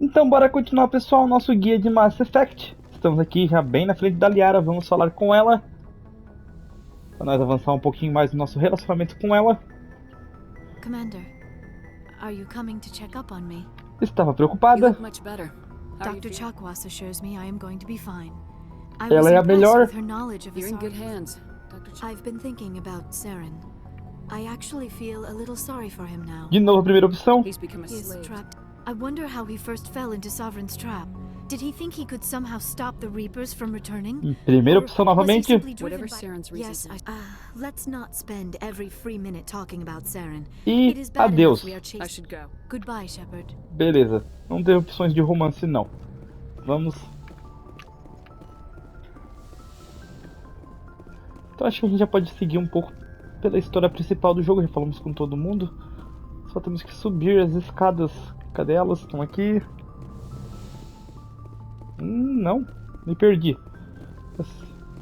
Então bora continuar, pessoal, nosso guia de Mass Effect. Estamos aqui já bem na frente da Liara, vamos falar com ela. Para nós avançar um pouquinho mais no nosso relacionamento com ela. Commander, are you coming to check up on me? Estava preocupada. Dr. Chakwas assures me I am going to be fine. I Ela was é a impressed melhor. with her knowledge of You're in good Asari. hands, Dr. I've been thinking about Saren. I actually feel a little sorry for him now. De novo a primeira opção. He's become a He is slave. trapped. I wonder how he first fell into Sovereign's trap. Did he think he could somehow stop the Reapers from returning? Primeira Or opção was he novamente. simply driven Whatever by- Saren's reason Yes, is. let's not spend every free minute talking about Saren. E It is bad adeus. enough we are I chasing. should go. Goodbye, Shepard. Beleza, não tem opções de romance não. Vamos. Então acho que a gente já pode seguir um pouco pela história principal do jogo. Já falamos com todo mundo. Só temos que subir as escadas. Cadê elas? Estão aqui. Não, me perdi.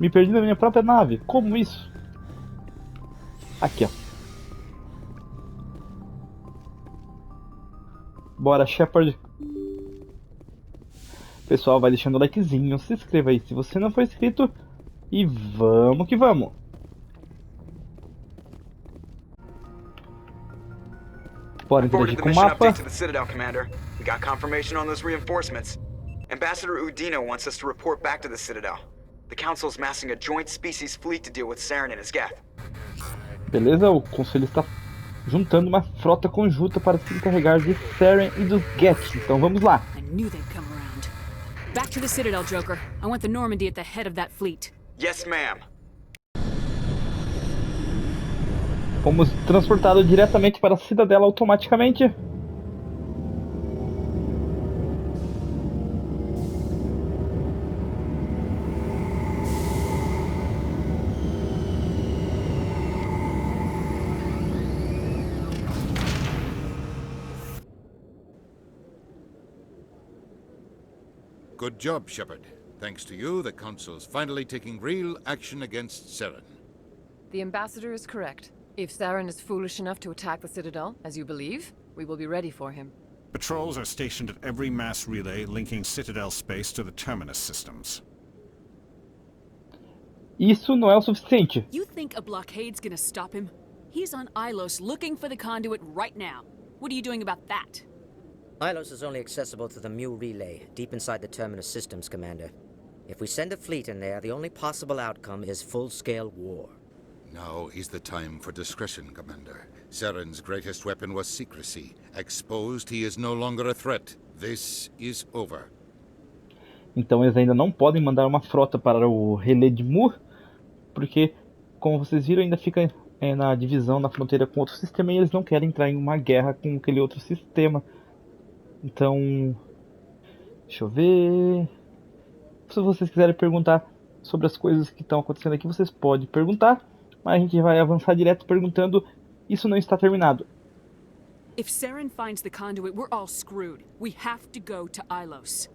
Me perdi na minha própria nave. Como isso? Aqui, ó. Bora, Shepard. Pessoal, vai deixando o likezinho, se inscreva aí se você não for inscrito. E vamos que vamos. Bora interagir com o mapa. Update to the Citadel, Commander. We got confirmation on those reinforcements. Ambassador Udina wants us to report back to the Citadel. The Council is massing a joint species fleet to deal with Saren and his Geth. Beleza, o Conselho está juntando uma frota conjunta para se encarregar de Saren e dos Geth. Então vamos lá. I knew they'd come around. Back to the Citadel, Joker. I want the Normandy at the head of that fleet. Yes, ma'am. Fomos transportados diretamente para a cidadela automaticamente. Good job, Shepard. Thanks to you, the Council's finally taking real action against Saren. The Ambassador is correct. If Saren is foolish enough to attack the Citadel, as you believe, we will be ready for him. Patrols are stationed at every mass relay linking Citadel space to the Terminus systems. Isso não é o suficiente. You think a blockade's gonna stop him? He's on Ilos looking for the conduit right now. What are you doing about that? Ilos is only accessible to the Mu relay, deep inside the Terminus systems, Commander. If we send a fleet in there, the only possible outcome is full-scale war. Now is the time for discretion, Commander. Saren's greatest weapon was secrecy. Exposed, he is no longer a threat. This is over. Então eles ainda não podem mandar uma frota para o relé de Mu, porque, como vocês viram, ainda fica na divisão, na fronteira com outro sistema, e eles não querem entrar em uma guerra com aquele outro sistema. Então, deixa eu ver. Se vocês quiserem perguntar sobre as coisas que estão acontecendo aqui, vocês podem perguntar, mas a gente vai avançar direto perguntando. Isso não está terminado. If Saren finds the conduit, we're all screwed. We have to go to Ilos.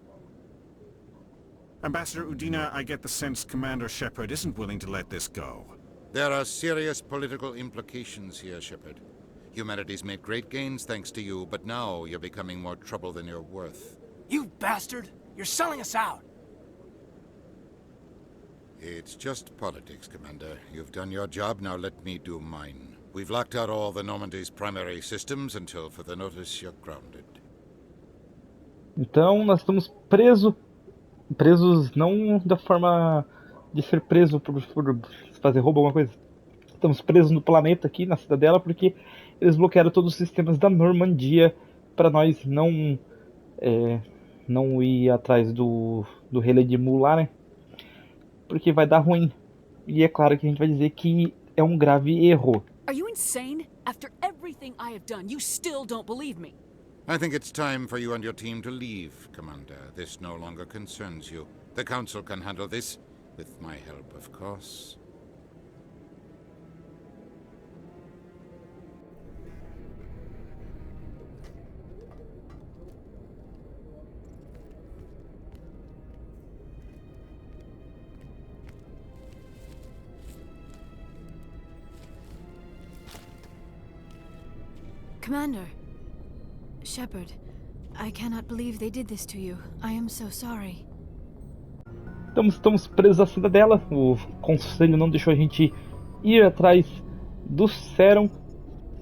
Ambassador Udina, I get the sense Commander Shepard isn't willing to let this go. There are serious political implications here, Shepard. Humanity's made great gains thanks to you, but now you're becoming more trouble than you're worth. You bastard! You're selling us out! It's just politics, Commander. You've done your job, now let me do mine. We've locked out all the Normandy's primary systems until further notice you're grounded. Então nós estamos presos não da forma de ser preso por fazer roubo alguma coisa. Estamos presos no planeta aqui, na cidadela, porque eles bloquearam todos os sistemas da Normandia para nós não ir atrás do relé de Mu lá, né? Porque vai dar ruim. E é claro que a gente vai dizer que é um grave erro. Are you insane? After everything I have done, you still don't believe me. I think it's time for you and your team to leave, Commander. This no longer concerns you. The Council can handle this, with my help, of course. Commander, Shepard, I cannot believe they did this to you. I am so sorry. Estamos presos à cidadela. O conselho não deixou a gente ir atrás do Serum.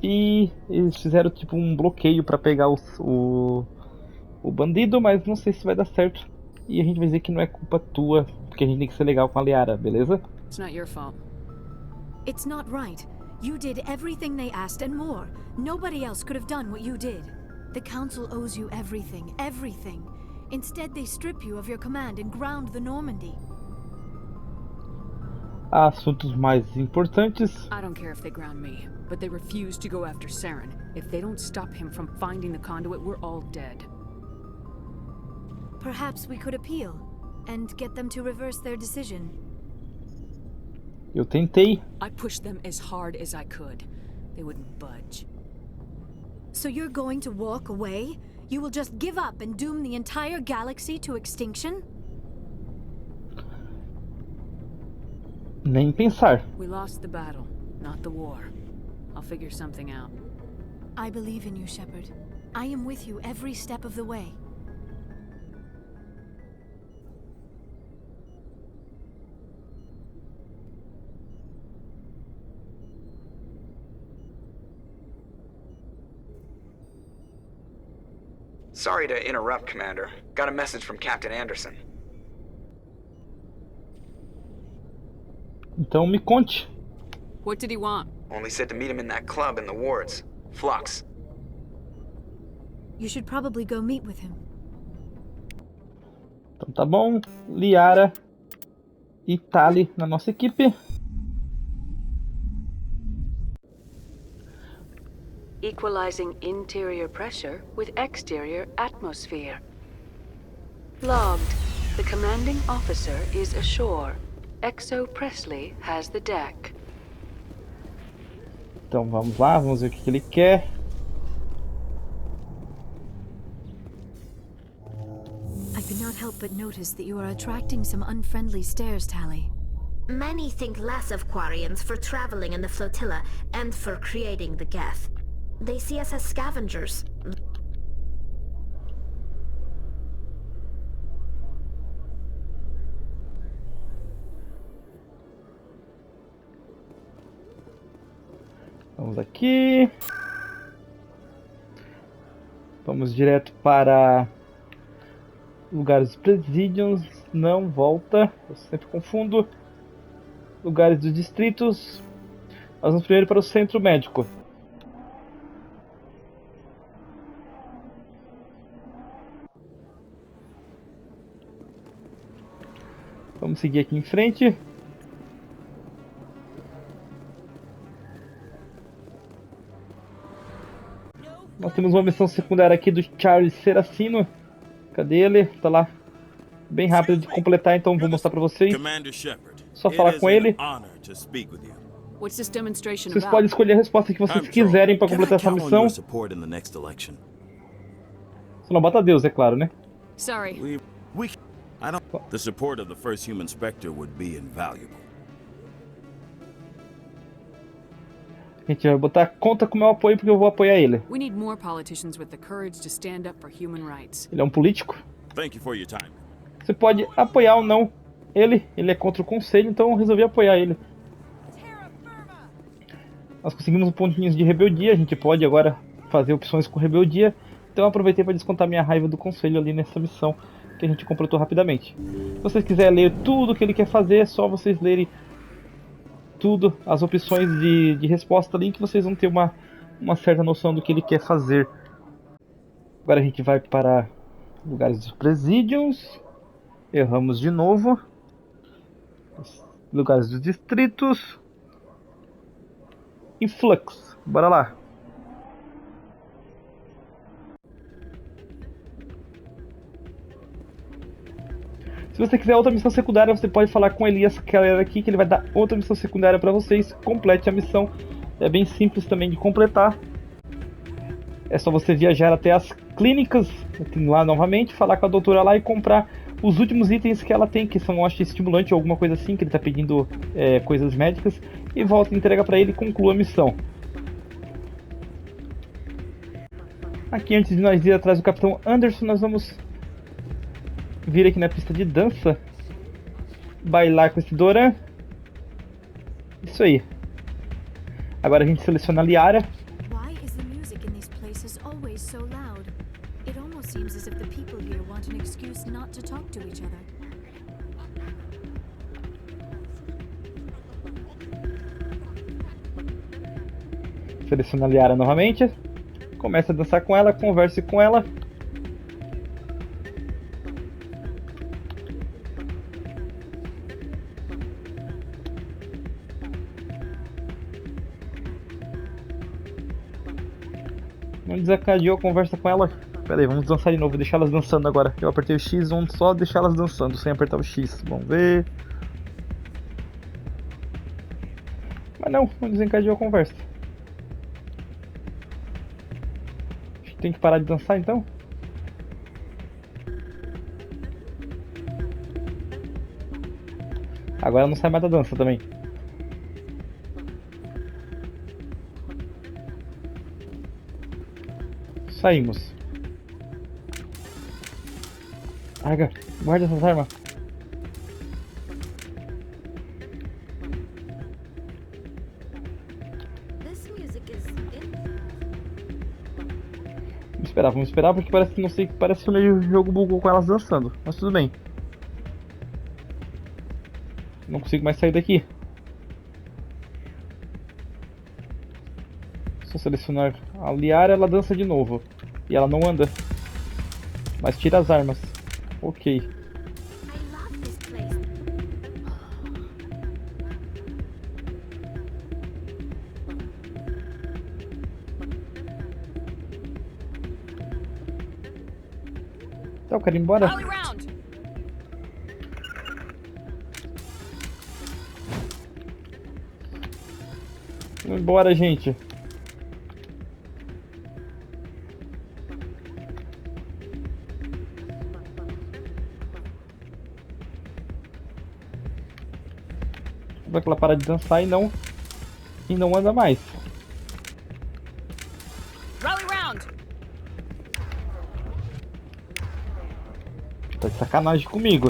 E eles fizeram tipo um bloqueio para pegar o bandido, mas não sei se vai dar certo. E a gente vai dizer que não é culpa tua, porque a gente tem que ser legal com a Liara, beleza? It's not your fault. It's not right. You did everything they asked and more. Nobody else could have done what you did. The council owes you everything, everything. Instead, they strip you of your command and ground the Normandy. Há assuntos mais importantes. I don't care if they ground me, but they refuse to go after Saren. If they don't stop him from finding the conduit, we're all dead. Perhaps we could appeal and get them to reverse their decision. Eu tentei. I pushed them as hard as I could. They wouldn't budge. So you're going to walk away? You will just give up and doom the entire galaxy to extinction? Nem pensar. We lost the battle, not the war. I'll figure something out. I believe in you, Shepard. I am with you every step of the way. Sorry to interrupt, Commander. Got a message from Captain Anderson. Então me conte. What did he want? Only said to meet him in that club in the wards. Flux. You should probably go meet with him. Então tá bom. Liara e Tali na nossa equipe. Equalizing interior pressure with exterior atmosphere. Logged. The commanding officer is ashore. Exo Presley has the deck. Então vamos lá, vamos ver o que ele quer. I could not help but notice that you are attracting some unfriendly stares, Tali. Many think less of Quarians for traveling in the flotilla and for creating the Geth. They see us as scavengers. Vamos aqui. Vamos direto para lugares dos presídios. Não, volta. Eu sempre confundo. Lugares dos distritos. Nós vamos primeiro para o centro médico. Vamos seguir aqui em frente. Nós temos uma missão secundária aqui do Charles Serafino. Cadê ele? Tá lá. Bem rápido de completar, então vou mostrar pra vocês. Só falar com ele. Vocês podem escolher a resposta que vocês quiserem para completar essa missão. Só não bota Deus, é claro, né? Sorry. The support of the first human Spectre would be invaluable. A gente vai botar conta com o meu apoio porque eu vou apoiar ele. We need more politicians with the courage to stand up for human rights. Ele é um político. Thank you for your time. Você pode apoiar ou não ele. Ele é contra o conselho, então eu resolvi apoiar ele. Nós conseguimos um pontinho de rebeldia. A gente pode agora fazer opções com rebeldia. Então eu aproveitei para descontar minha raiva do conselho ali nessa missão que a gente completou rapidamente. Se vocês quiserem ler tudo que ele quer fazer, é só vocês lerem tudo, as opções de resposta ali, que vocês vão ter uma certa noção do que ele quer fazer. Agora a gente vai para lugares dos presídios. Erramos de novo. Lugares dos distritos. Influx. Bora lá. Se você quiser outra missão secundária, você pode falar com Elias Keller aqui, que ele vai dar outra missão secundária para vocês. Complete a missão. É bem simples também de completar. É só você viajar até as clínicas lá novamente, falar com a doutora lá e comprar os últimos itens que ela tem, que são, acho, estimulante ou alguma coisa assim, que ele está pedindo coisas médicas. E volta, entrega para ele e conclua a missão. Aqui, antes de nós ir atrás do Capitão Anderson, nós vamos vir aqui na pista de dança, bailar com esse Doran. Isso aí. Agora a gente seleciona a Liara. Why is the music in these places always so loud? It almost seems as if the people here want an excuse not to talk to each other. Seleciona a Liara novamente. Começa a dançar com ela, converse com ela. Não desencadeou, conversa com ela. Pera aí, vamos dançar de novo, deixar elas dançando agora. Eu apertei o X, vamos só deixar elas dançando sem apertar o X. Vamos ver. Mas não desencadeou a conversa. Tem que parar de dançar então? Agora não sai mais da dança também. Saímos. Larga, guarda essas armas. Vamos esperar porque parece que não sei, parece que o meio jogo bugou com elas dançando, mas tudo bem. Não consigo mais sair daqui. Só selecionar a Liara, ela dança de novo. E ela não anda, mas tira as armas. Ok. Tá, eu quero ir embora. Vamos embora, gente. Vai que ela para de dançar e não anda mais. Tá de sacanagem comigo.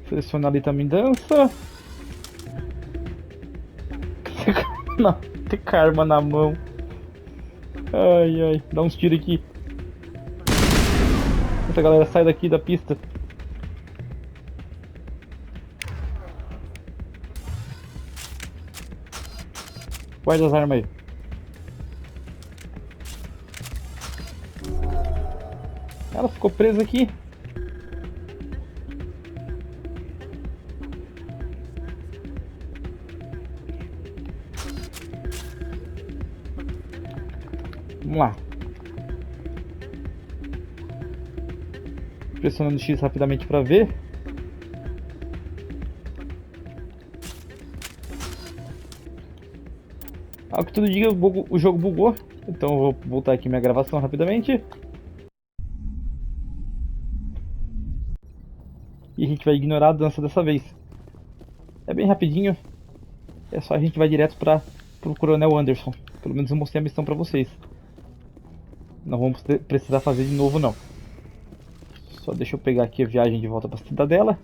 Seleciona ali também dança. Não, tem karma na mão. Ai, ai, dá uns tiros aqui. Essa galera sai daqui da pista. Guarda as armas aí. Ela ficou presa aqui. Vamos lá. Pressionando X rapidamente para ver. Ao que tudo diga, o jogo bugou. Então eu vou voltar aqui minha gravação rapidamente. E a gente vai ignorar a dança dessa vez. É bem rapidinho. É só a gente vai direto para o Coronel Anderson. Pelo menos eu mostrei a missão para vocês. Não vamos precisar fazer de novo não. Só deixa eu pegar aqui a viagem de volta para a cidadela.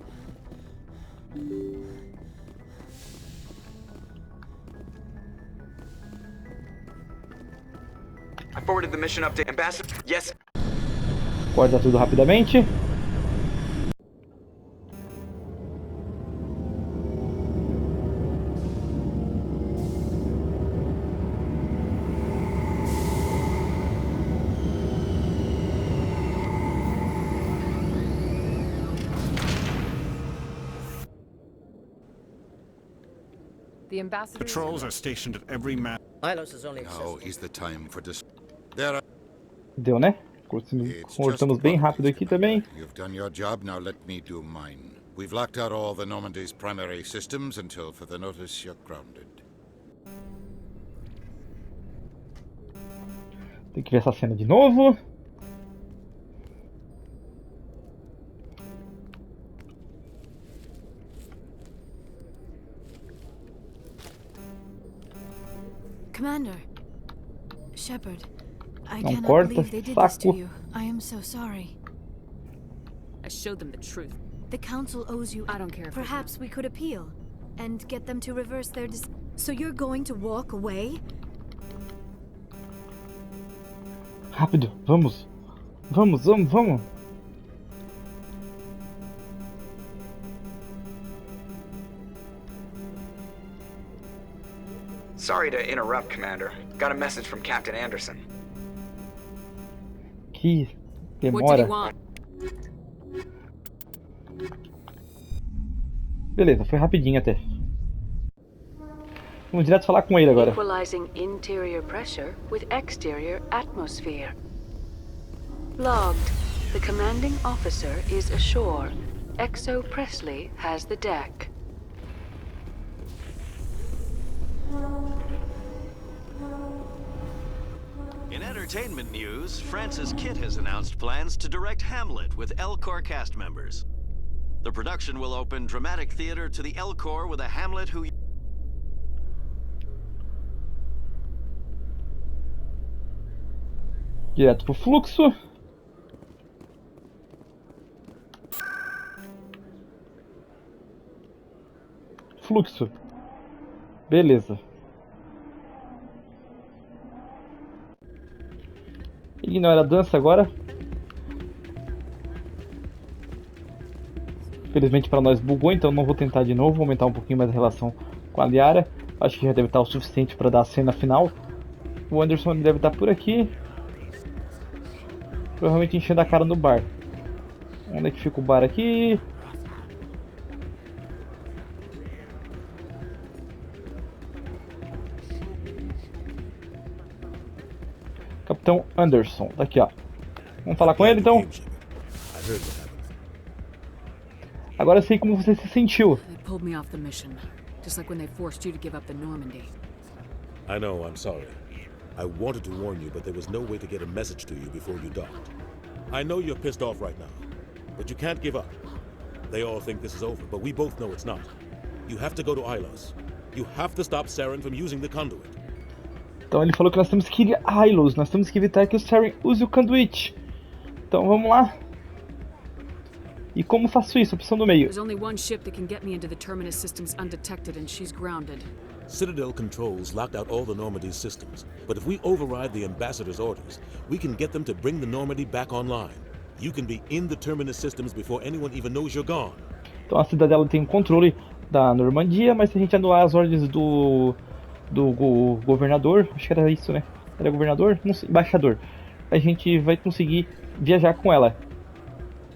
I forwarded the mission update. Ambassador, yes. Guarda tudo rapidamente. The ambassadors. Patrols are stationed at every map. Now is the time for this. There are. Deu, né? Cortamos bem rápido aqui também. You've done your job, now let me do mine. We've locked out all the Normandy's primary systems until further notice you're grounded. Tem que ver essa cena de novo. Commander, Shepard, I Não cannot corta, believe they did this to saco. you. I am so sorry. I showed them the truth. The council owes you. I don't care if they Perhaps we could appeal and get them to reverse their So you're going to walk away? Rápido, vamos. Vamos, vamos, vamos. Sorry to interrupt, Commander. Got a message from Captain Anderson. Que What did he demora. want? Beleza, foi rapidinho até. Vamos direto falar com ele agora. Equalizing interior pressure with exterior atmosphere. Logged. The commanding officer is ashore. Exo Presley has the deck. In entertainment news, Francis Kitt has announced plans to direct Hamlet with L-Corps cast members. The production will open dramatic theater to the L-Corps with a Hamlet who... Direto pro fluxo. Fluxo. Beleza. Ignora a dança agora. Infelizmente para nós bugou, então não vou tentar de novo. Vou aumentar um pouquinho mais a relação com a Liara. Acho que já deve estar o suficiente para dar a cena final. O Anderson deve estar por aqui. Provavelmente enchendo a cara no bar. Onde é que fica o bar aqui? Capitão Anderson, daqui ó. Vamos falar com ele então. Agora eu sei como você se sentiu. They pulled me off the mission, just like when they forced you to give up the Normandy. I know, I'm sorry. I wanted to warn you, but there was no way to get a message to you before you docked. I know you're pissed off right now, but you can't give up. They all think this is over, but we both know it's not. You have to go to Ilos. You have to stop Saren from using the conduit. Então ele falou que nós temos que ir a Ilos, nós temos que evitar que o Saren use o conduit. Então vamos lá. E como faço isso? Opção do meio. There's only one ship that can get me into the Terminus systems undetected, and she's grounded. Citadel controls locked out all the Normandy's systems, but if we override the ambassador's orders, we can get them to bring the Normandy back online. You can be in the Terminus systems before anyone even knows you're gone. Então a cidadela tem o controle da Normandia, mas se a gente anular as ordens do governador, acho que era isso, né? Era governador? Não sei, embaixador. A gente vai conseguir viajar com ela.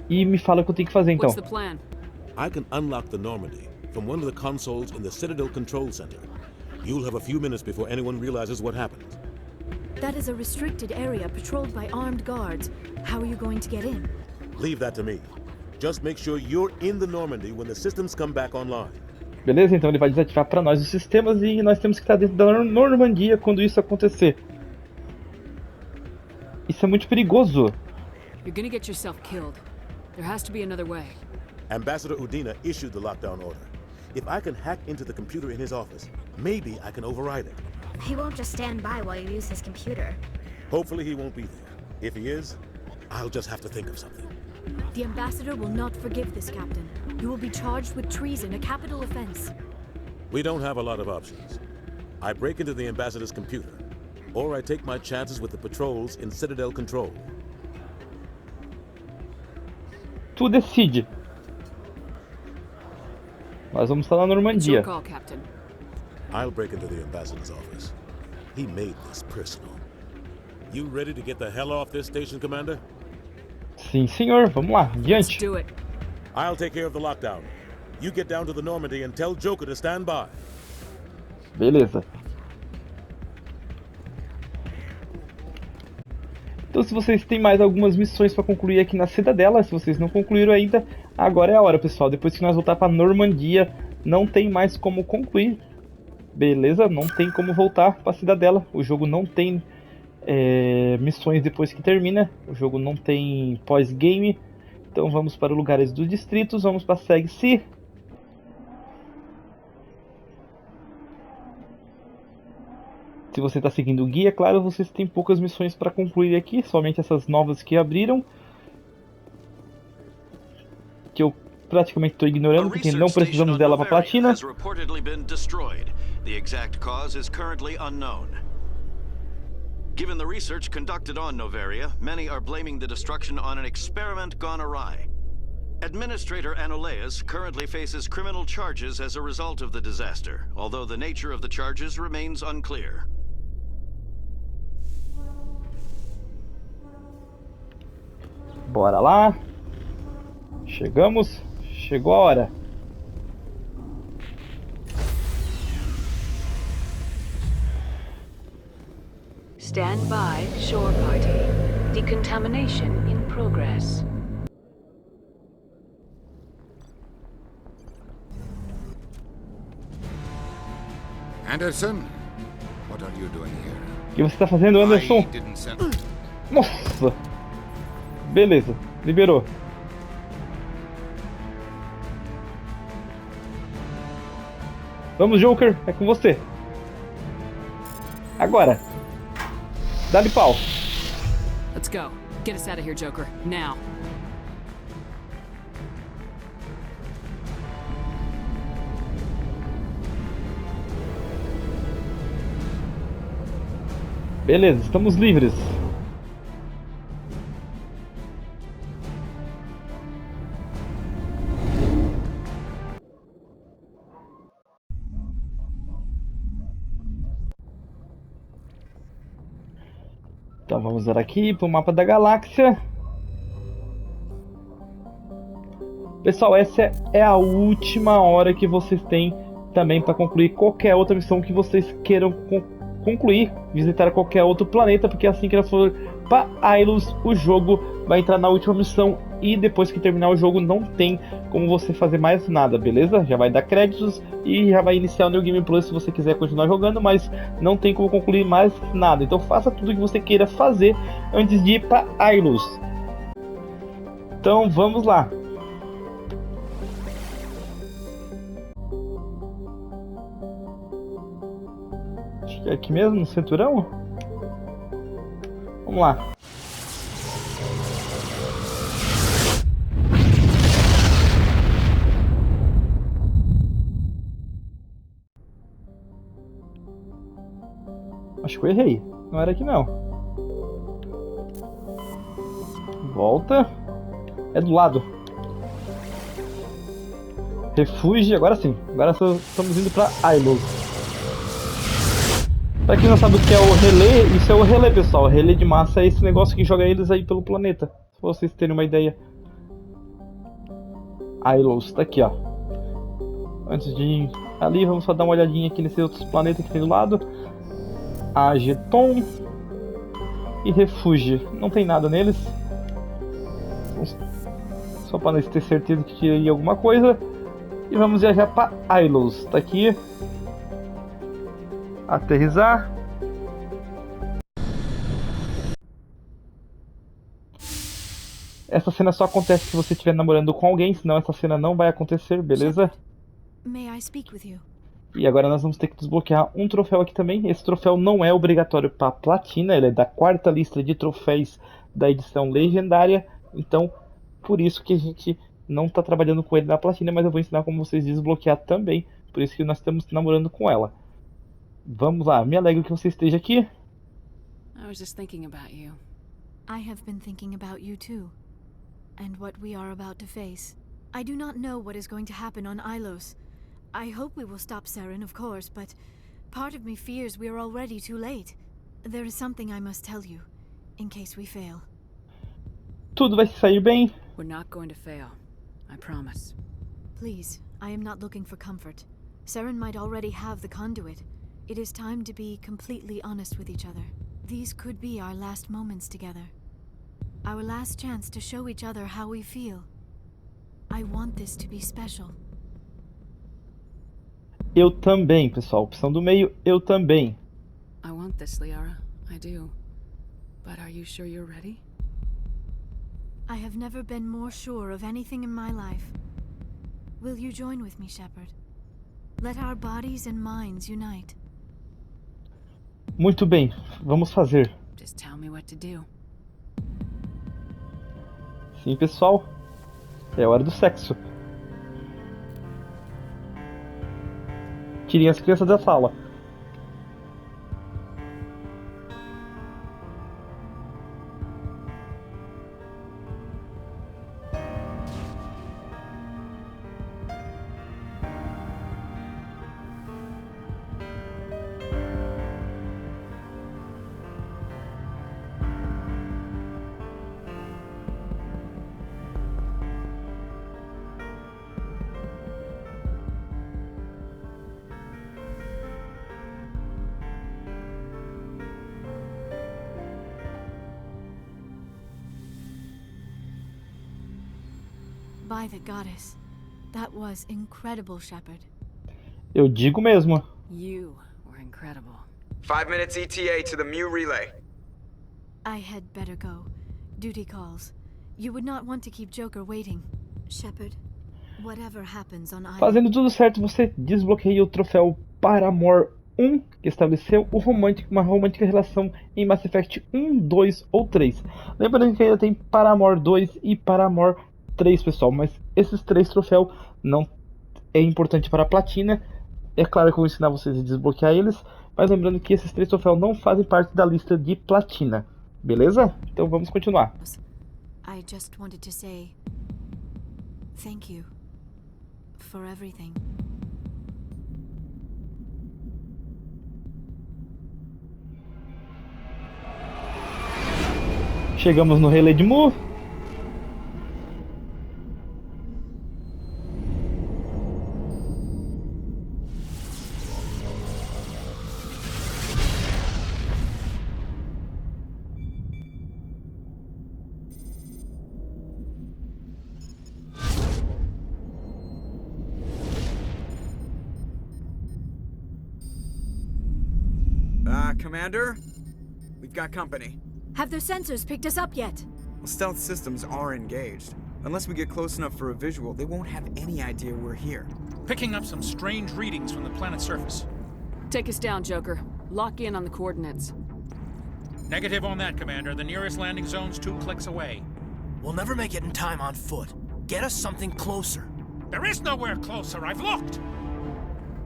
E me fala o que eu tenho que fazer então. What's the plan? I can unlock the Normandy from one of the consoles in the Citadel Control Center. You'll have a few minutes before anyone realizes what happened. That is a restricted area patrolled by armed guards. How are you going to get in? Leave that to me. Just make sure you're in the Normandy when the systems come back online. Beleza? Então ele vai desativar para nós os sistemas e nós temos que estar dentro da Normandia quando isso acontecer. Isso é muito perigoso. You're gonna get yourself killed. There has to be another way. Ambassador Udina issued the lockdown order. If I can hack into the computer in his office, maybe I can override it. He won't just stand by while you use his computer. Hopefully he won't be there. If he is, I'll just have to think of something. The ambassador will not forgive this, Captain. You will be charged with treason, a capital offense. We don't have a lot of options. I break into the ambassador's computer, or I take my chances with the patrols in Citadel Control. Tu decide. Nós vamos estar na Normandia. It's your call, Captain. I'll break into the ambassador's office. He made this personal. You ready to get the hell off this station, Commander? Sim, senhor. Vamos lá. Adiante. Let's do it. I'll take care of the lockdown. You get down to the Normandy and tell Joker to stand by. Beleza. Então se vocês têm mais algumas missões para concluir aqui na Cidadela, se vocês não concluíram ainda, agora é a hora, pessoal. Depois que nós voltar para Normandia, não tem mais como concluir. Beleza? Não tem como voltar para a Cidadela. O jogo não tem missões depois que termina. O jogo não tem pós-game. Então vamos para os lugares dos distritos. Vamos para Segue-se. Se você está seguindo o guia, claro, vocês têm poucas missões para concluir aqui. Somente essas novas que abriram. Que eu praticamente estou ignorando, porque não precisamos dela para Platina. Given the research conducted on Novaria, many are blaming the destruction on an experiment gone awry. Administrator Anoleas currently faces criminal charges as a result of the disaster, although the nature of the charges remains unclear. Bora lá. Chegamos. Chegou a hora. Stand by, shore party. Decontamination in progress. Anderson, what are you doing here? O que você está fazendo, Anderson? Nossa! Beleza, liberou. Vamos, Joker, é com você. Agora. Dá-lhe pau. Let's go. Get us out of here, Joker. Now. Beleza, estamos livres. Então vamos ver aqui para o mapa da galáxia. Pessoal, essa é a última hora que vocês têm também para concluir qualquer outra missão que vocês queiram concluir. Visitar qualquer outro planeta, porque assim que elas forem para Ailos, o jogo vai entrar na última missão. E depois que terminar o jogo não tem como você fazer mais nada, beleza? Já vai dar créditos e já vai iniciar o New Game Plus se você quiser continuar jogando, mas não tem como concluir mais nada. Então faça tudo o que você queira fazer antes de ir para Ailos. Então vamos lá. Acho que é aqui mesmo, no cinturão? Vamos lá. Acho que eu errei. Não era aqui não. Volta. É do lado. Refúgio. Agora sim. Agora estamos indo para Ailos. Pra quem não sabe o que é o relé, isso é o relé, pessoal. O relé de massa é esse negócio que joga eles aí pelo planeta. Se vocês terem uma ideia. Ailos. Tá aqui, ó. Antes de ir ali, vamos só dar uma olhadinha aqui nesses outros planetas que tem do lado. Ageton e Refúgio. Não tem nada neles. Só para nós ter certeza que tiraria alguma coisa. E vamos viajar para Ailos. Tá aqui. Aterrissar. Essa cena só acontece se você estiver namorando com alguém, senão essa cena não vai acontecer, beleza? May I speak with you? E agora nós vamos ter que desbloquear um troféu aqui também. Esse troféu não é obrigatório para Platina, ele é da 4ª lista de troféus da edição legendária. Então, por isso que a gente não está trabalhando com ele na Platina, mas eu vou ensinar como vocês desbloquear também. Por isso que nós estamos namorando com ela. Vamos lá, me alegro que você esteja aqui. I was just thinking about you. I have been thinking about you too, and what we are about to face. I do not know what is going to happen on Ailos. I hope we will stop Saren, of course, but part of me fears we are already too late. There is something I must tell you, in case we fail. Tudo vai sair bem. We're not going to fail. I promise. Please, I am not looking for comfort. Saren might already have the conduit. It is time to be completely honest with each other. These could be our last moments together. Our last chance to show each other how we feel. I want this to be special. Eu também, pessoal. Opção do meio, eu também. I want this, Liara. I do. But are you sure you're ready? I have never been more sure of anything in my life. Will you join with me, Shepard? Let our bodies and minds unite. Muito bem, vamos fazer. Just tell me what to do. Sim, pessoal. É hora do sexo. Tirem as crianças da sala. By the goddess, that was incredible, Shepard. Eu digo mesmo. You were incredible. 5 minutes ETA to the Mew relay. I had better go. Duty calls. You would not want to keep Joker waiting. Shepard, whatever happens on Alle... Fazendo tudo certo, você desbloqueia o troféu Paramore 1, que estabeleceu uma romântica relação em Mass Effect 1, 2 ou 3. Lembrando que ainda tem Paramore 2 e Paramore 3, pessoal, mas esses 3 troféus não é importante para a Platina. É claro que eu vou ensinar vocês a desbloquear eles, mas lembrando que esses 3 troféus não fazem parte da lista de Platina, beleza? Então vamos continuar. I just wanted to say thank you for everything. Chegamos no relé de Mu. Commander? We've got company. Have their sensors picked us up yet? Well, stealth systems are engaged. Unless we get close enough for a visual, they won't have any idea we're here. Picking up some strange readings from the planet's surface. Take us down, Joker. Lock in on the coordinates. Negative on that, Commander. The nearest landing zone's 2 clicks away. We'll never make it in time on foot. Get us something closer. There is nowhere closer. I've looked.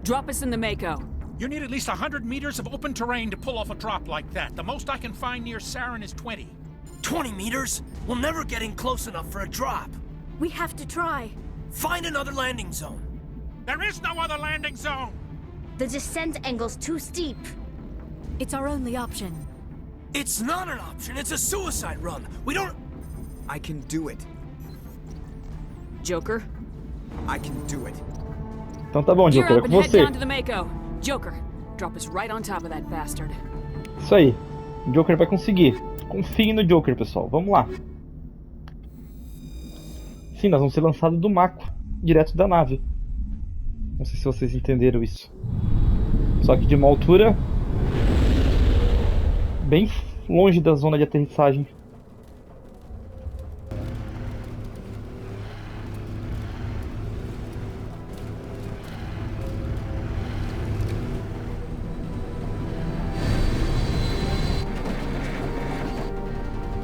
Drop us in the Mako. You need at least 100 meters of open terrain to pull off a drop like that. The most I can find near Saren is 20. 20 meters? We'll never get in close enough for a drop. We have to try. Find another landing zone. There is no other landing zone! The descent angle's too steep. It's our only option. It's not an option. It's a suicide run. We don't... I can do it. Joker? I can do it. Então tá bom, Joker, é com você. Head down to the Mako. Joker, drop us right on top of that bastard. Isso aí. O Joker vai conseguir. Confie no Joker, pessoal. Vamos lá. Sim, nós vamos ser lançados do Mako, direto da nave. Não sei se vocês entenderam isso. Só que de uma altura bem longe da zona de aterrissagem.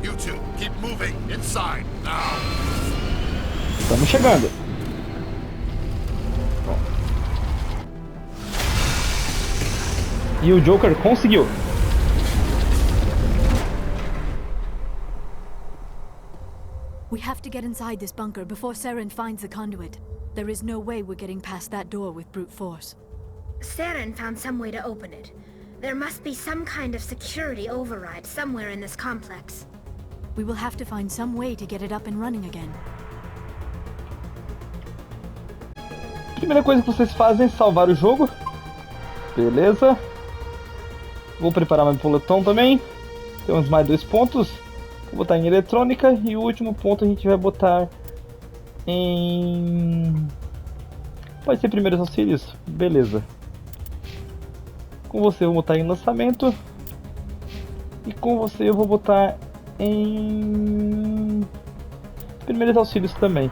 You two, keep moving inside now. Estamos chegando. E o Joker conseguiu. We have to get inside this bunker before Saren finds the conduit. There is no way we're getting past that door with brute force. Saren found some way to open it. There must be some kind of security override somewhere in this complex. We will have to find some way to get it up and running again. Primeira coisa que vocês fazem é salvar o jogo. Beleza. Vou preparar meu pelotão também. Temos mais 2 pontos. Vou botar em eletrônica. E o último ponto a gente vai botar em... Pode ser primeiros auxílios? Beleza. Com você eu vou botar em lançamento. E com você eu vou botar em primeiros auxílios também.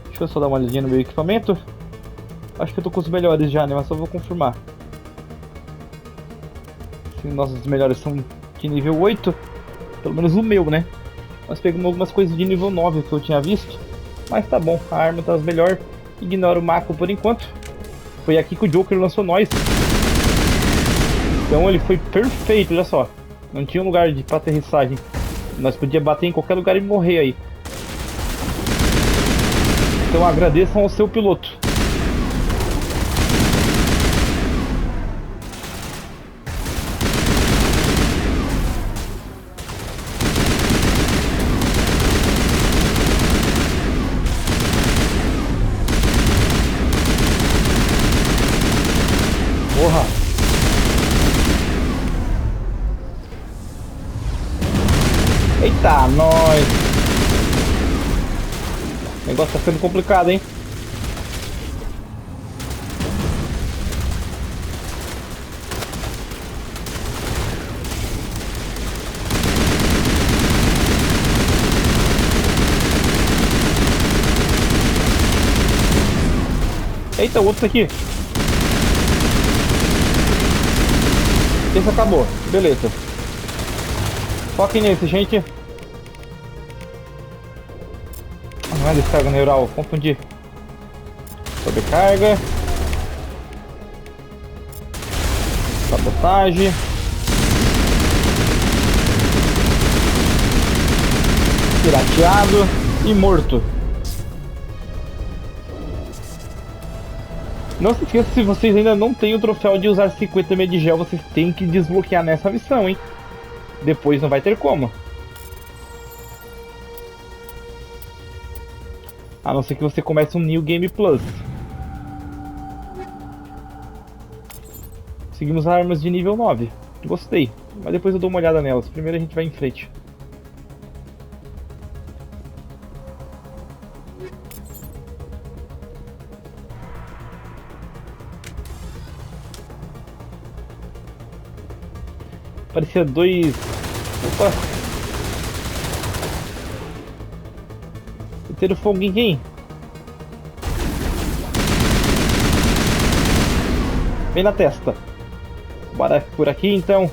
Deixa eu só dar uma olhadinha no meu equipamento. Acho que eu tô com os melhores já, né? Mas só vou confirmar. Sim, nossos melhores são de nível 8. Pelo menos o meu, né? Nós pegamos algumas coisas de nível 9 que eu tinha visto. Mas tá bom, a arma tá as melhor. Ignora o Mako por enquanto. Foi aqui que o Joker lançou nós. Então ele foi perfeito, olha só. Não tinha um lugar pra aterrissagem. Nós podíamos bater em qualquer lugar e morrer aí. Então agradeçam ao seu piloto. Porra! Eita, nós! O negócio tá ficando complicado, hein? Eita, o outro aqui. Esse acabou, beleza. Foquem nesse, gente. Não é descarga neural, confundi. Sobrecarga. Sabotagem. Pirateado e morto. Não se esqueça, se vocês ainda não têm o troféu de usar 50 ml de gel, vocês têm que desbloquear nessa missão, hein? Depois não vai ter como. A não ser que você comece um New Game Plus. Conseguimos armas de nível 9. Gostei, mas depois eu dou uma olhada nelas. Primeiro a gente vai em frente. Parecia dois... Opa! Ter o fogo em quem? Vem na testa. Bora por aqui então.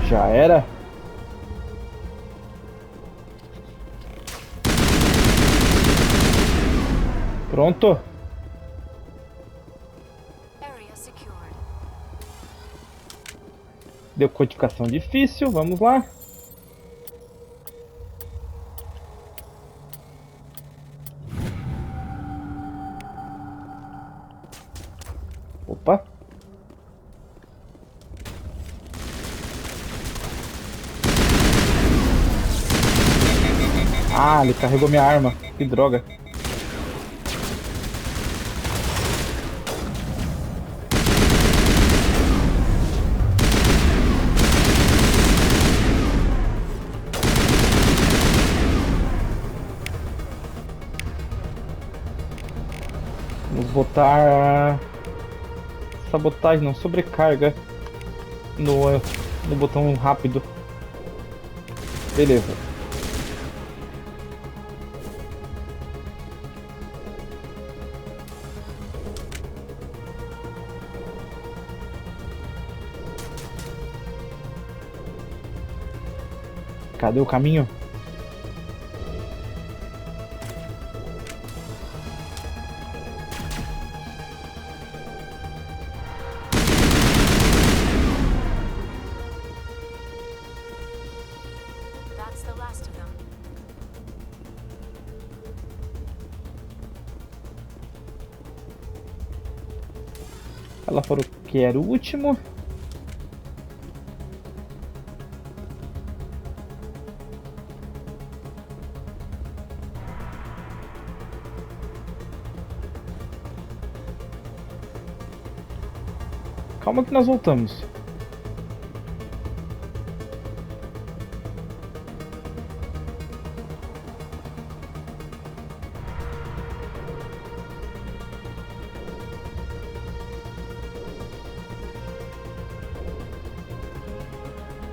Já era. Pronto. Deu codificação difícil, vamos lá. Opa. Ah, ele carregou minha arma. Que droga. Vamos botar sabotagem, não, sobrecarga no botão rápido. Beleza. Cadê o caminho? Ela falou que era o último. Calma que nós voltamos.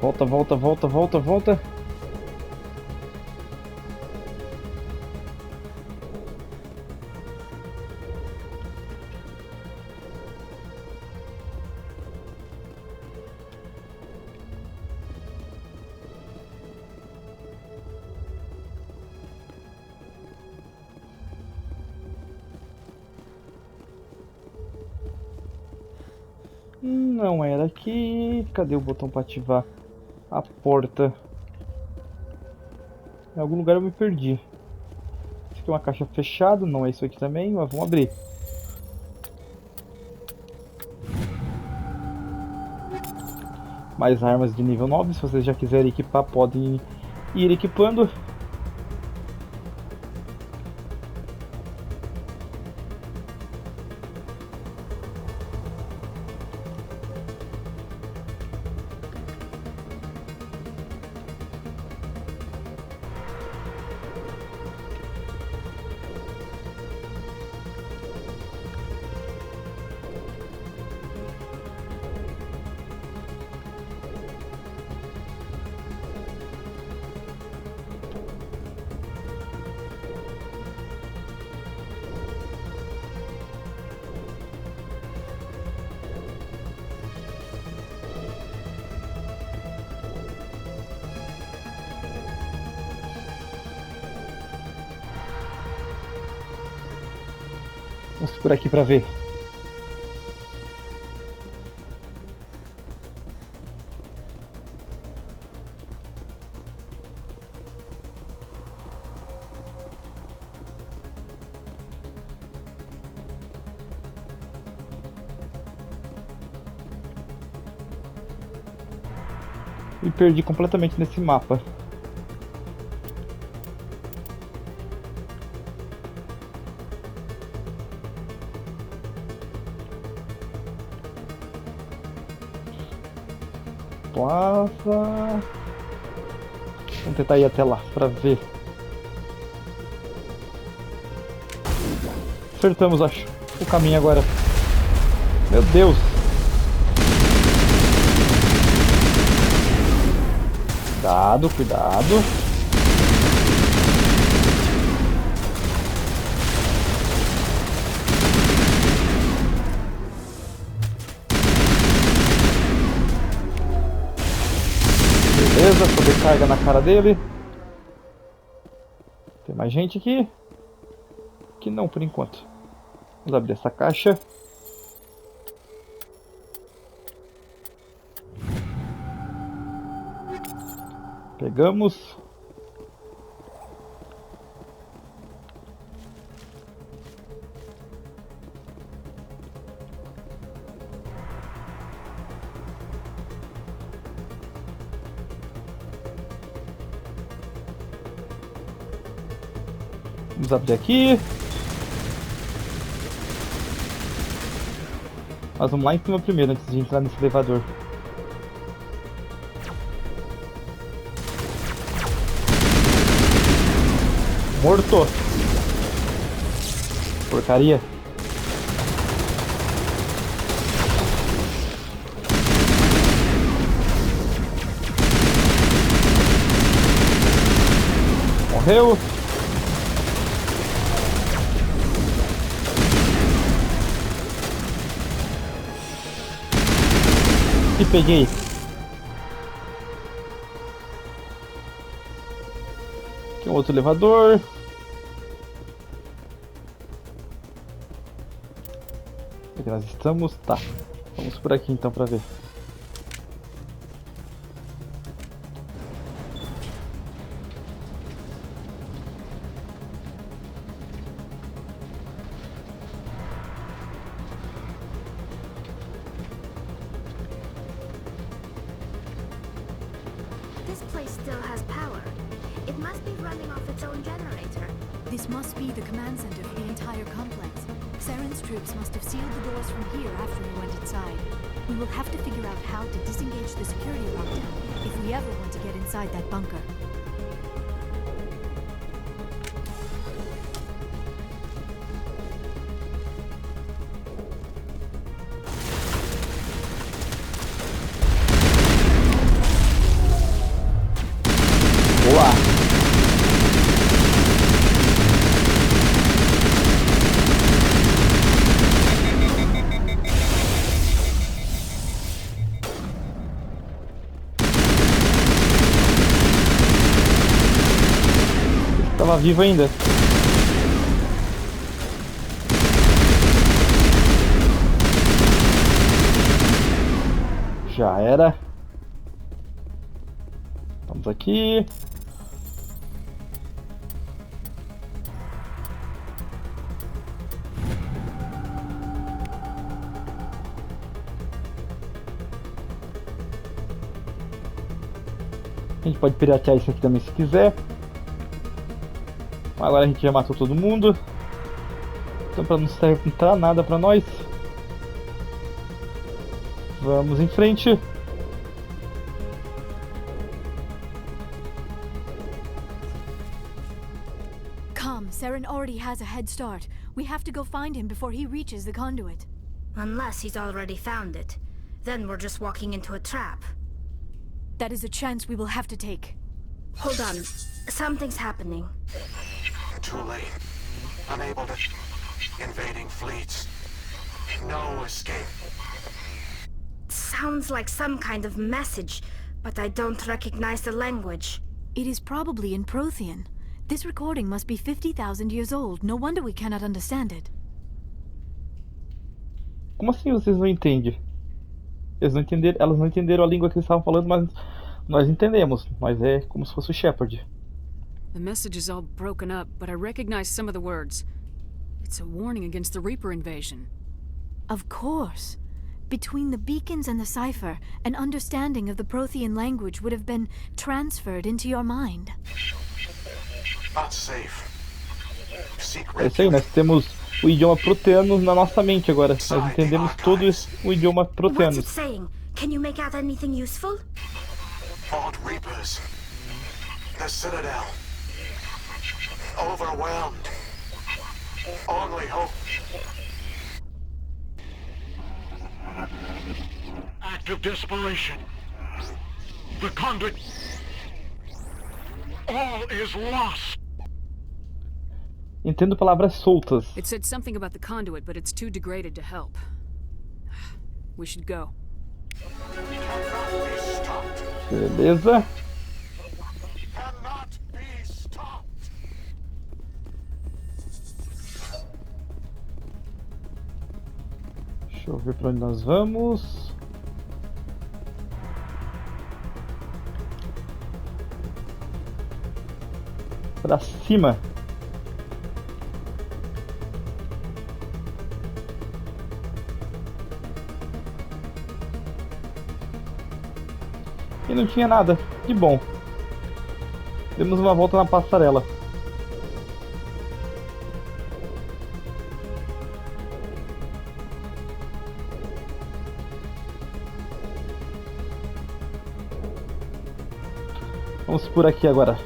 Volta, volta, volta, volta, volta. Não era aqui. Cadê o botão para ativar a porta? Em algum lugar eu me perdi. Isso aqui é uma caixa fechada, não é isso aqui também, mas vamos abrir. Mais armas de nível 9, se vocês já quiserem equipar, podem ir equipando. Vamos por aqui para ver. Me perdi completamente nesse mapa. Plaza. Vamos tentar ir até lá para ver. Acertamos, acho, o caminho agora. Meu Deus! Cuidado, cuidado. Beleza, sobrecarga na cara dele. Tem mais gente aqui? Aqui não, por enquanto. Vamos abrir essa caixa. Pegamos. Vamos abrir aqui. Mas vamos lá em cima primeiro, antes de entrar nesse elevador. Morto! Porcaria! Morreu! E peguei! Aqui outro elevador. Aqui nós estamos, tá. Vamos por aqui então para ver. This place still has power. It must be running off its own generator. This must be the command center for the entire complex. Saren's troops must have sealed the doors from here after we went inside. We will have to figure out how to disengage the security lockdown if we ever want to get inside that bunker. Boa! Estava vivo ainda. Já era. Vamos aqui. A gente pode piratear isso aqui também se quiser. Agora a gente já matou todo mundo. Então para não serve pra nada pra nós. Vamos em frente. Come, Saren already has a head start. We have to go find him before he reaches the conduit. Unless he's already found it. Then we're just walking into a trap. That is a chance we will have to take. Hold on. Something's happening. Too late. Unable to... Invading fleets. No escape. Sounds like some kind of message, but I don't recognize the language. It is probably in Prothean. This recording must be 50,000 years old. No wonder we cannot understand it. Como assim vocês não entendem? Elas não entenderam a língua que eles estavam falando, mas nós entendemos. Mas é como se fosse o Shepard. The message is all broken up, but I recognize some of the words. It's a warning against the Reaper invasion. Of course. Between the beacons and the cipher, an understanding of the Prothean language would have been transferred into your mind. Not safe. É isso aí, nós temos o idioma proteano na nossa mente agora. Nós entendemos todo o idioma proteano. What's it saying? Can you make out anything useful? Odd Reapers. The Citadel. Overwhelmed. Only hope. Act of desperation. The conduit. All is lost. Entendo palavras soltas. It said something about the conduit, but it's too degraded to help. We should go. Beleza. Deixa eu ver pra onde nós vamos. Pra cima. E não tinha nada. Que bom. Demos uma volta na passarela. Vamos por aqui agora.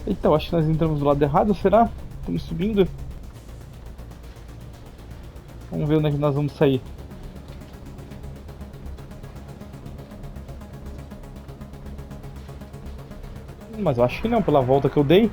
Eita, eu acho que nós entramos do lado errado, será? Estamos subindo. Vamos ver onde é que nós vamos sair. Mas eu acho que não, pela volta que eu dei.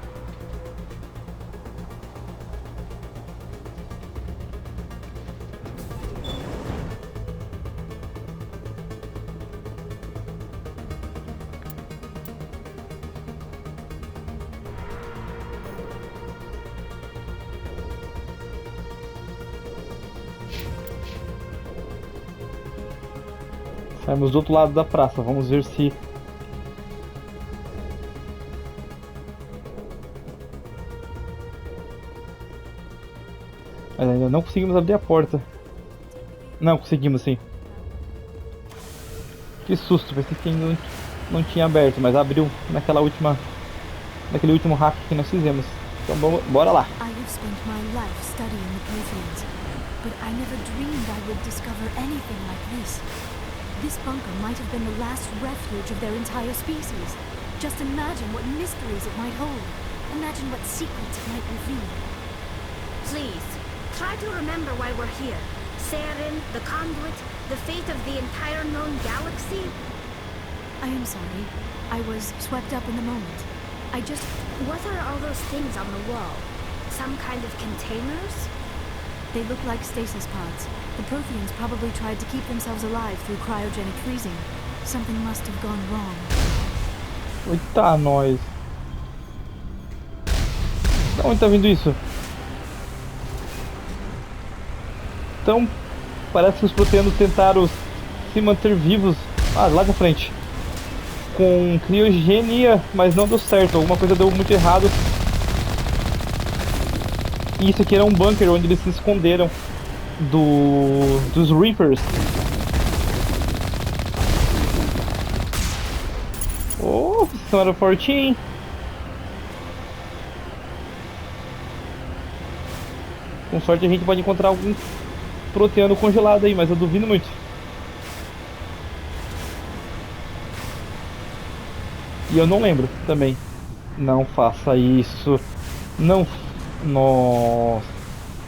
Saímos do outro lado da praça, vamos ver se... Mas ainda não conseguimos abrir a porta. Não, conseguimos sim. Que susto, pensei que não tinha aberto, mas abriu naquele último hack que nós fizemos. Então bora lá. I have spent my life studying the Protheans, but I never dreamed I would discover anything like this. This bunker might have been the last refuge of their entire species. Just imagine what mysteries it might hold. Imagine what secrets it might reveal. Please, try to remember why we're here. Saren, the conduit, the fate of the entire known galaxy. I am sorry. I was swept up in the moment. I just... What are all those things on the wall? Some kind of containers? They look like stasis pods. The Protheans probably tried to keep themselves alive through cryogenic freezing. Something must have gone wrong. Eita, nós. Da onde tá vindo isso? Então, parece que os proteanos tentaram se manter vivos. Ah, lá na frente. Com criogenia, mas não deu certo. Alguma coisa deu muito errado. E isso aqui era um bunker onde eles se esconderam dos Reapers. Oh, vocês eram fortinhos. Com sorte a gente pode encontrar algum proteano congelado aí, mas eu duvido muito. E eu não lembro também. Não faça isso. Não. Nossa.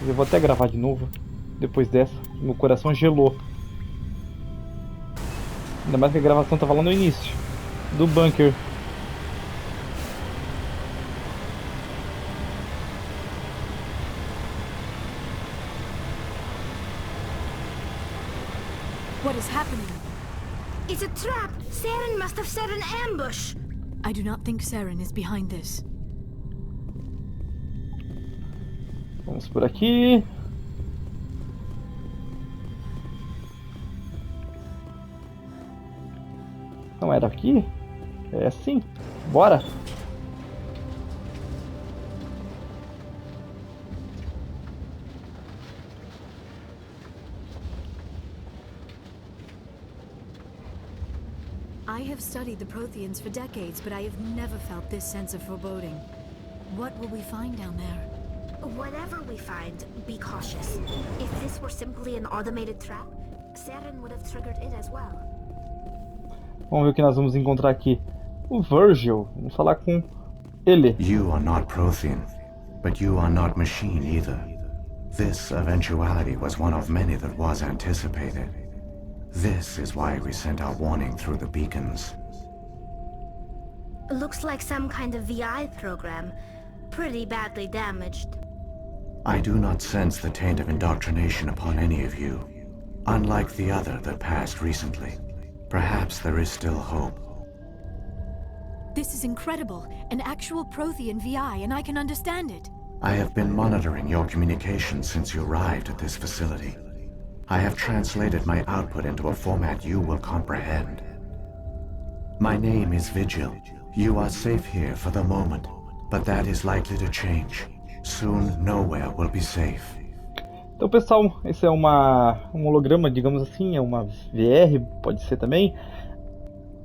Eu vou até gravar de novo. Depois dessa. Meu coração gelou. Ainda mais que a gravação tava lá no início do bunker. What is happening? It's a trap! Saren must have set an ambush! I do not think Saren is behind this. Vamos por aqui. Não era aqui? É assim. Bora! I have studied the Protheans for decades, but I have never felt this sense of foreboding. What will we find down there? Whatever we find, be cautious. If this were simply an automated trap, Saren would have triggered it as well. Vamos ver o que nós vamos encontrar aqui. O Virgil. Vamos falar com ele. You are not Prothean, but you are not machine either. This eventuality was one of many that was anticipated. This is why we sent our warning through the beacons. Looks like some kind of VI program. Pretty badly damaged. I do not sense the taint of indoctrination upon any of you. Unlike the other that passed recently. Perhaps there is still hope. This is incredible. An actual Prothean VI, and I can understand it. I have been monitoring your communications since you arrived at this facility. I have translated my output into a format you will comprehend. My name is Vigil. You are safe here for the moment, but that is likely to change. Soon, nowhere will be safe. Então, pessoal, esse é um holograma, digamos assim, é uma VR, pode ser também.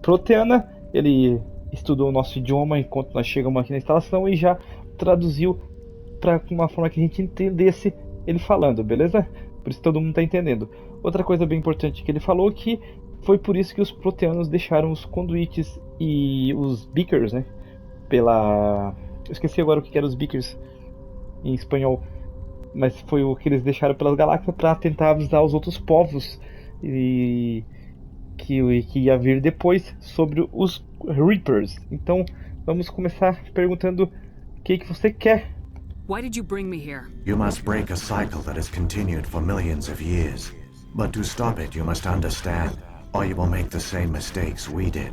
Proteana, ele estudou o nosso idioma enquanto nós chegamos aqui na instalação e já traduziu para uma forma que a gente entendesse ele falando, beleza? Por isso todo mundo está entendendo. Outra coisa bem importante que ele falou que foi por isso que os proteanos deixaram os conduites e os beakers, né? Eu esqueci agora o que eram os beakers em espanhol, mas foi o que eles deixaram pelas galáxias para tentar avisar os outros povos e que ia vir depois sobre os Reapers. Então vamos começar perguntando o que você quer. Why did you bring me here? You must break a cycle that has continued for millions of years. But to stop it, you must understand, or you will make the same mistakes we did.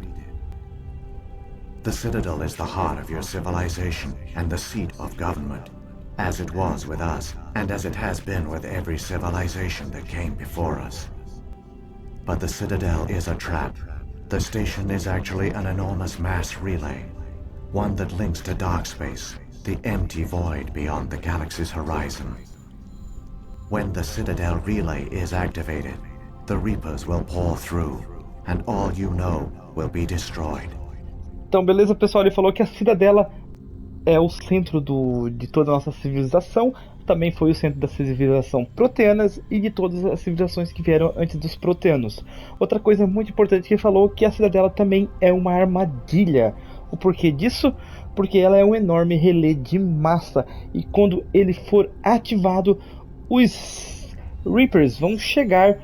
The Citadel is the heart of your civilization and the seat of government, as it was with us, and as it has been with every civilization that came before us. But the Citadel is a trap. The station is actually an enormous mass relay, one that links to dark space, the empty void beyond the galaxy's horizon. When the Citadel relay is activated, the Reapers will pour through, and all you know will be destroyed. Então, beleza, pessoal? Ele falou que a cidadela é o centro de toda a nossa civilização. Também foi o centro da civilização proteanas e de todas as civilizações que vieram antes dos proteanos. Outra coisa muito importante que ele falou que a cidadela também é uma armadilha. O porquê disso? Porque ela é um enorme relé de massa. E quando ele for ativado, os Reapers vão chegar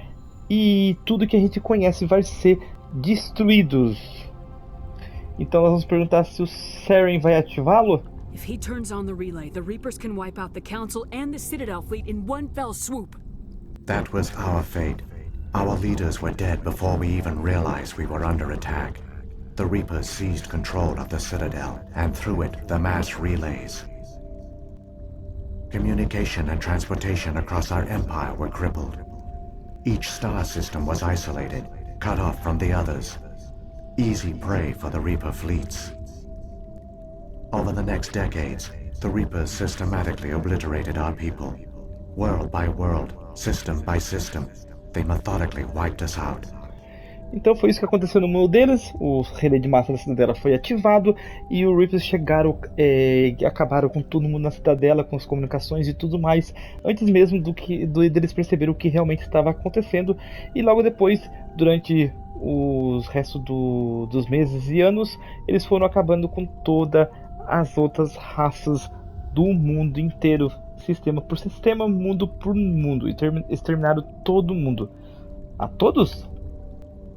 e tudo que a gente conhece vai ser destruído. Então nós vamos perguntar se o Saren vai ativá-lo. If he turns on the relay, the Reapers can wipe out the Council and the Citadel fleet in one fell swoop. That was our fate. Our leaders were dead before we even realized we were under attack. The Reapers seized control of the Citadel, and through it, the mass relays. Communication and transportation across our empire were crippled. Each star system was isolated, cut off from the others. Easy prey for the Reaper fleets. Over the next decades, the Reapers systematically obliterated our people. World by world, system by system, they methodically wiped us out. Então foi isso que aconteceu no mundo deles. O relé de massa da cidadela foi ativado e os Reapers chegaram e acabaram com todo mundo na cidadela, com as comunicações e tudo mais, antes mesmo deles perceberem o que realmente estava acontecendo. E logo depois, durante os restos dos meses e anos, eles foram acabando com todas as outras raças do mundo inteiro, sistema por sistema, mundo por mundo, e exterminaram todo mundo. A todos?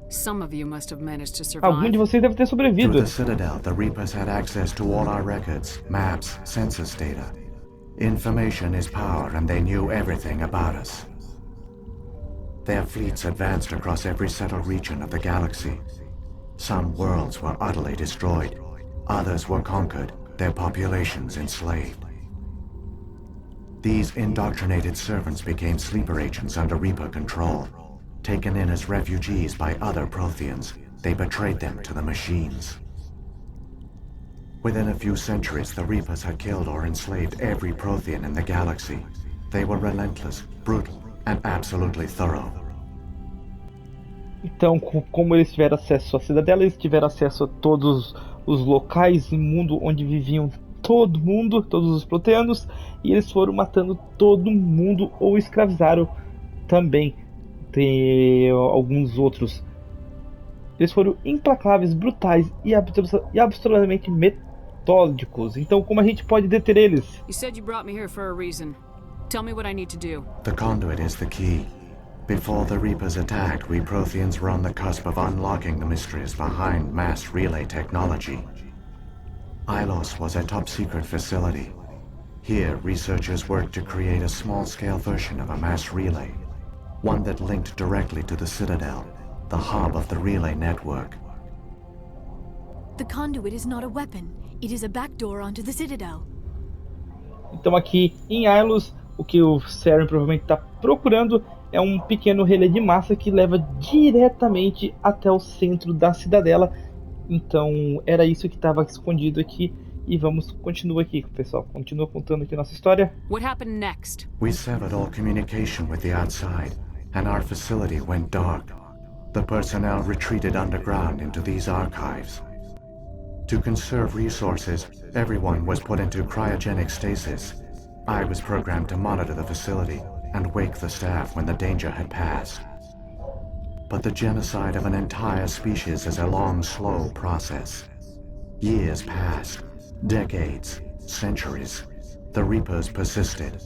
Some of you must have managed to survive. Algum de vocês deve ter sobrevivido. Through the Citadel, the Reapers had access to all our records, maps, census data. Information is power, and they knew everything about us. Their fleets advanced across every settled region of the galaxy. Some worlds were utterly destroyed. Others were conquered, their populations enslaved. These indoctrinated servants became sleeper agents under Reaper control. Taken in as refugees by other Protheans, they betrayed them to the machines. Within a few centuries, the Reapers had killed or enslaved every Prothean in the galaxy. They were relentless, brutal, and absolutely thorough. Então, como eles tiveram acesso à cidadela, eles tiveram acesso a todos os locais e mundo onde viviam todo mundo, todos os proteanos, e eles foram matando todo mundo ou escravizaram também. Tem alguns outros. Eles foram implacáveis, brutais e absolutamente metódicos. Então, como a gente pode deter eles? You said you brought me here for a reason. Tell me what I need to do. The conduit is the key. Before the Reapers attacked, we Protheans were on the cusp of unlocking the mysteries behind mass relay technology. Alle was a top-secret facility. Here, researchers worked to create a small-scale version of a mass relay. One that linked directly to the Citadel, the hub of the relay network. The conduit is not a weapon. It is a backdoor onto the Citadel. Então aqui em Alle, o que o Saren provavelmente está procurando é um pequeno relé de massa que leva diretamente até o centro da cidadela. Então era isso que estava escondido aqui. E continua aqui, pessoal. Continua contando aqui nossa história. What happened next? We severed all communication with the outside, and our facility went dark. The personnel retreated underground into these archives. To conserve resources, everyone was put into cryogenic stasis. I was programmed to monitor the facility and wake the staff when the danger had passed. But the genocide of an entire species is a long, slow process. Years passed, decades, centuries. The Reapers persisted,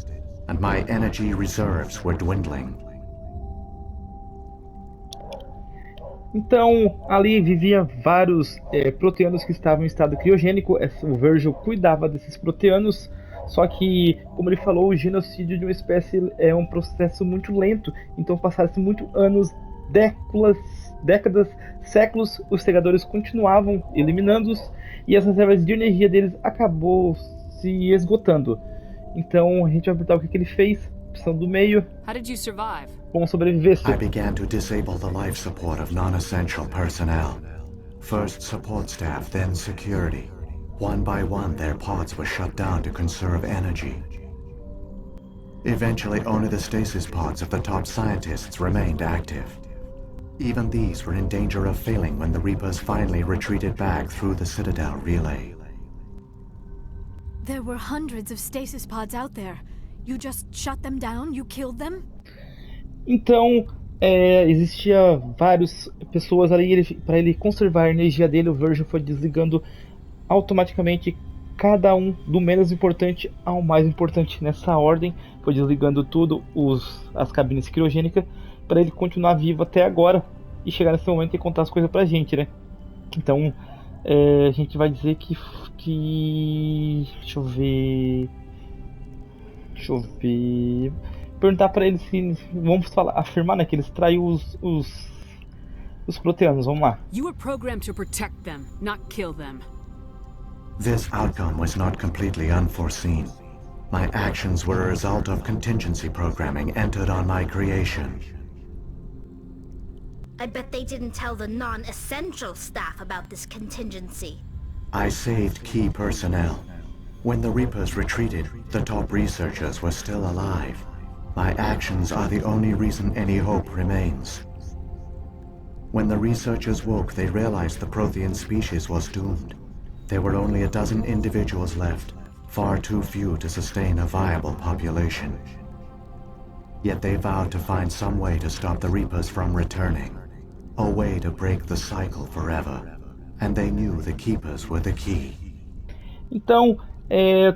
and my energy reserves were dwindling. Então, ali vivia vários proteanos que estavam em estado criogênico. O Virgil cuidava desses proteanos. Só que, como ele falou, o genocídio de uma espécie é um processo muito lento. Então, passaram-se muitos anos, décadas, séculos, os segadores continuavam eliminando-os e as reservas de energia deles acabou se esgotando. Então, a gente vai perguntar o que ele fez. Opção do meio. How did you survive? Como sobrevivesse? I began to disable the life support of non-essential personnel. First support staff, then security. One by one, their pods were shut down to conserve energy. Eventually, only the stasis pods of the top scientists remained active. Even these were in danger of failing when the Reapers finally retreated back through the Citadel relay. There were hundreds of stasis pods out there. You just shut them down? You killed them? Então, existia várias pessoas ali, para ele conservar a energia dele, o Virgil foi desligando automaticamente cada um, do menos importante ao mais importante nessa ordem, foi desligando tudo, as cabines criogênicas, para ele continuar vivo até agora e chegar nesse momento e contar as coisas pra gente, né? Então, a gente vai dizer que deixa eu ver, perguntar para ele se vamos afirmar, né, que eles traem os proteanos. Vamos lá. You were programmed to protect them, not kill them. This outcome was not completely unforeseen. My actions were a result of contingency programming entered on my creation. I bet they didn't tell the non-essential staff about this contingency. I saved key personnel. When the Reapers retreated, the top researchers were still alive. My actions are the only reason any hope remains. When the researchers woke, they realized the Prothean species was doomed. There were only a dozen individuals left, far too few to sustain a viable population. Yet they vowed to find some way to stop the Reapers from returning, a way to break the cycle forever, and they knew the Keepers were the key. Então,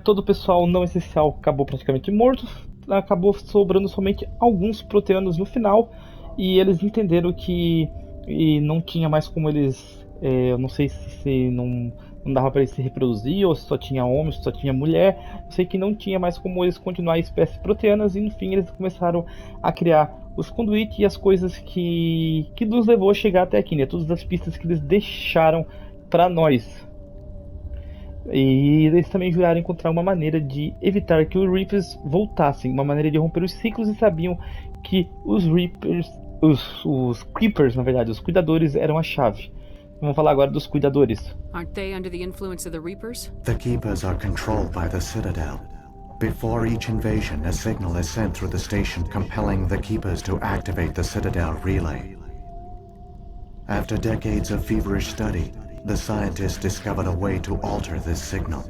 todo o pessoal não essencial acabou praticamente morto, acabou sobrando somente alguns proteanos no final, e eles entenderam que não tinha mais como eles, eu não sei se não dava para eles se reproduzir, ou se só tinha homem, se só tinha mulher. Eu sei que não tinha mais como eles continuar espécies proteanas, e no fim eles começaram a criar os conduítes e as coisas que nos levou a chegar até aqui, né? Todas as pistas que eles deixaram para nós. E eles também juraram encontrar uma maneira de evitar que os Reapers voltassem, uma maneira de romper os ciclos, e sabiam que os Reapers, os Keepers, na verdade, os cuidadores, eram a chave. Vamos falar agora dos cuidadores. Aren't they under the influence of the Reapers? The Keepers are controlled by the Citadel. Before each invasion, a signal is sent through the station compelling the Keepers to activate the Citadel relay. After decades of feverish study, the scientists discovered a way to alter this signal.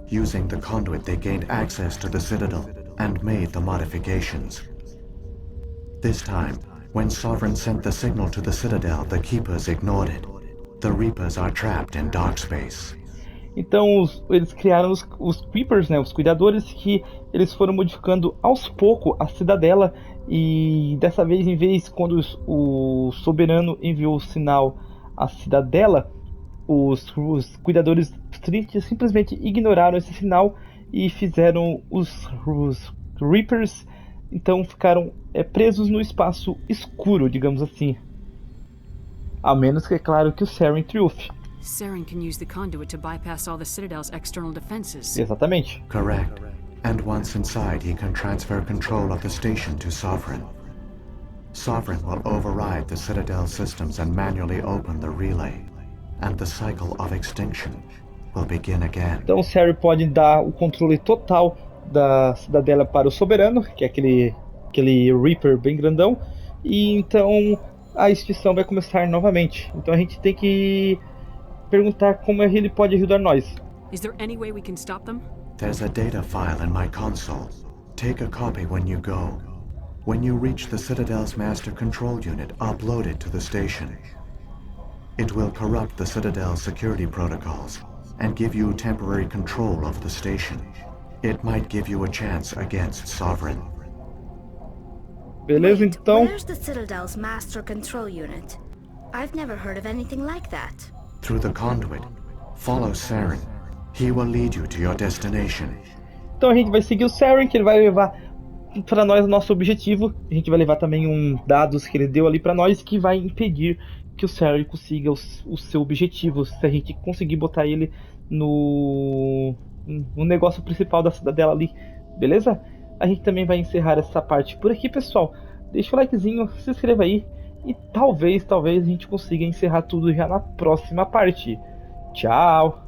Using the conduit, they gained access to the Citadel and made the modifications. This time, when Sovereign sent the signal to the Citadel, the Keepers ignored it. The Reapers are trapped in dark space. Então eles criaram os Keepers, né, os cuidadores, que eles foram modificando aos poucos a cidadela, e dessa vez, em vez, quando o soberano enviou o sinal à cidadela, os cuidadores simplesmente ignoraram esse sinal e fizeram os Reapers, então ficaram presos no espaço escuro, digamos assim. A menos que, é claro, que o Saren triunfe. Saren can use the conduit to bypass all the Citadel's external defenses. Exatamente. Correct. And once inside, he can transfer control of the station to Sovereign. Sovereign will override the Citadel systems and manually open the relay. And the cycle of extinction will begin again. Então o Saren pode dar o controle total da cidadela para o soberano, que é aquele Reaper bem grandão, e então a extinção vai começar novamente. Então a gente tem que perguntar como ele pode ajudar nós. Is there any way we can stop them? There's a data file in my console. Take a copy when you go. When you reach the Citadel's master control unit, upload it to the station. It will corrupt the Citadel's security protocols and give you temporary control of the station. It might give you a chance against Sovereign. Beleza, então. Where's the Citadel's master control unit? I've never heard of anything like that. Through the conduit. Follow Saren. He will lead you to your destination. Então a gente vai seguir o Saren, que ele vai levar para nós o nosso objetivo. A gente vai levar também dados que ele deu ali para nós, que vai impedir que o Saren consiga o seu objetivo, se a gente conseguir botar ele no negócio principal da cidadela ali, beleza? A gente também vai encerrar essa parte por aqui, pessoal. Deixa o likezinho, se inscreva aí, e talvez a gente consiga encerrar tudo já na próxima parte. Tchau!